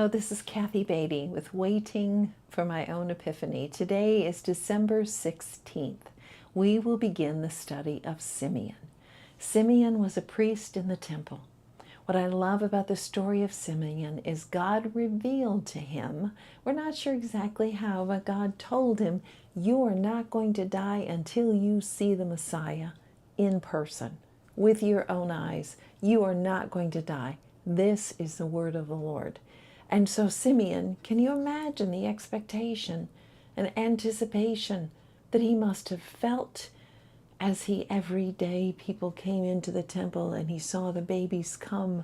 Hello, this is Kathy Beatty with Waiting for My Own Epiphany. Today is December 16th. We will begin the study of Simeon. Simeon was a priest in the temple. What I love about the story of Simeon is God revealed to him, we're not sure exactly how, but God told him, you are not going to die until you see the Messiah in person, with your own eyes. You are not going to die. This is the word of the Lord. And so Simeon, can you imagine the expectation and anticipation that he must have felt as he every day people came into the temple and he saw the babies come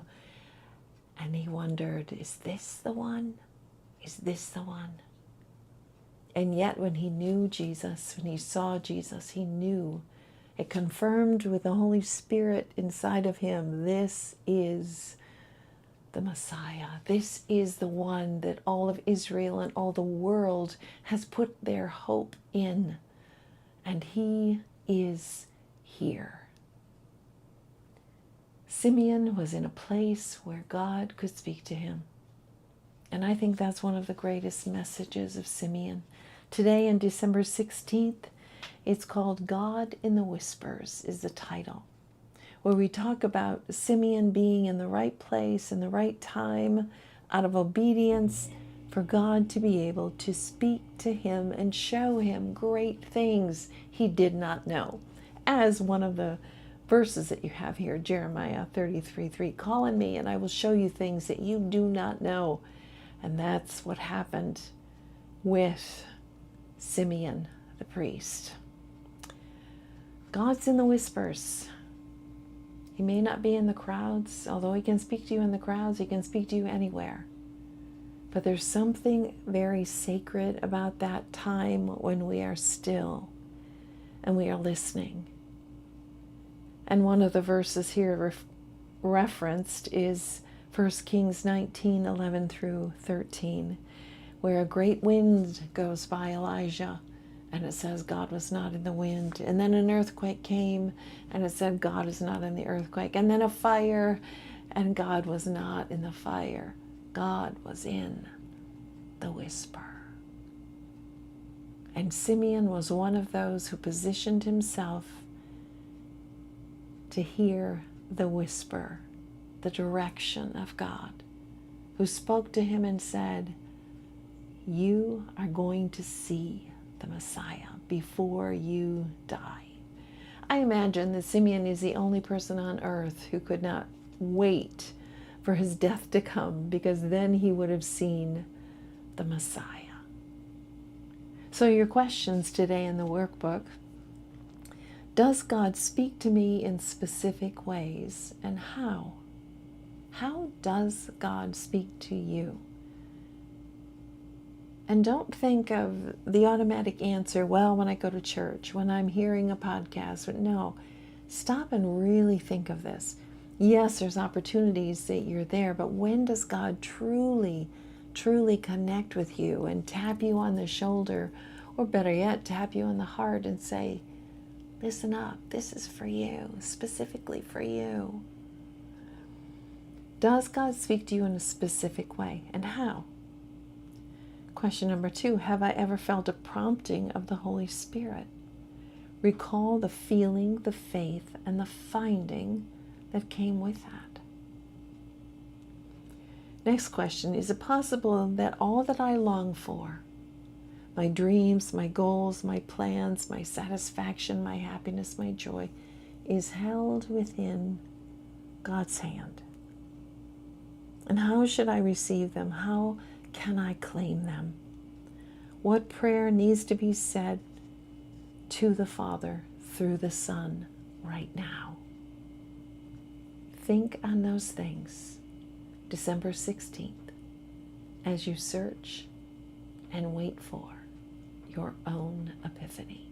and he wondered, is this the one? Is this the one? And yet when he knew Jesus, when he saw Jesus, he knew, it confirmed with the Holy Spirit inside of him, this is the Messiah. This is the one that all of Israel and all the world has put their hope in. And he is here. Simeon was in a place where God could speak to him. And I think that's one of the greatest messages of Simeon. Today, on December 16th, it's called God in the Whispers is the title, where we talk about Simeon being in the right place, in the right time, out of obedience, for God to be able to speak to him and show him great things he did not know. As one of the verses that you have here, Jeremiah 33:3, call on me and I will show you things that you do not know. And that's what happened with Simeon the priest. God's in the whispers. He may not be in the crowds, although he can speak to you in the crowds, he can speak to you anywhere. But there's something very sacred about that time when we are still and we are listening. And one of the verses here referenced is 1 Kings 19:11 through 13, where a great wind goes by Elijah. And it says God was not in the wind. And then an earthquake came, and it said God is not in the earthquake. And then a fire, and God was not in the fire. God was in the whisper. And Simeon was one of those who positioned himself to hear the whisper, the direction of God, who spoke to him and said, you are going to see the Messiah before you die. I imagine that Simeon is the only person on earth who could not wait for his death to come, because then he would have seen the Messiah. So your questions today in the workbook: does God speak to me in specific ways, and how? How does God speak to you? And don't think of the automatic answer, well, when I go to church, when I'm hearing a podcast. No, stop and really think of this. Yes, there's opportunities that you're there, but when does God truly, truly connect with you and tap you on the shoulder, or better yet, tap you on the heart and say, listen up, this is for you, specifically for you? Does God speak to you in a specific way, and how? Question number 2, have I ever felt a prompting of the Holy Spirit? Recall the feeling, the faith, and the finding that came with that. Next question, is it possible that all that I long for, my dreams, my goals, my plans, my satisfaction, my happiness, my joy, is held within God's hand? And how should I receive them? How can I claim them? What prayer needs to be said to the Father through the Son right now? Think on those things December 16th as you search and wait for your own epiphany.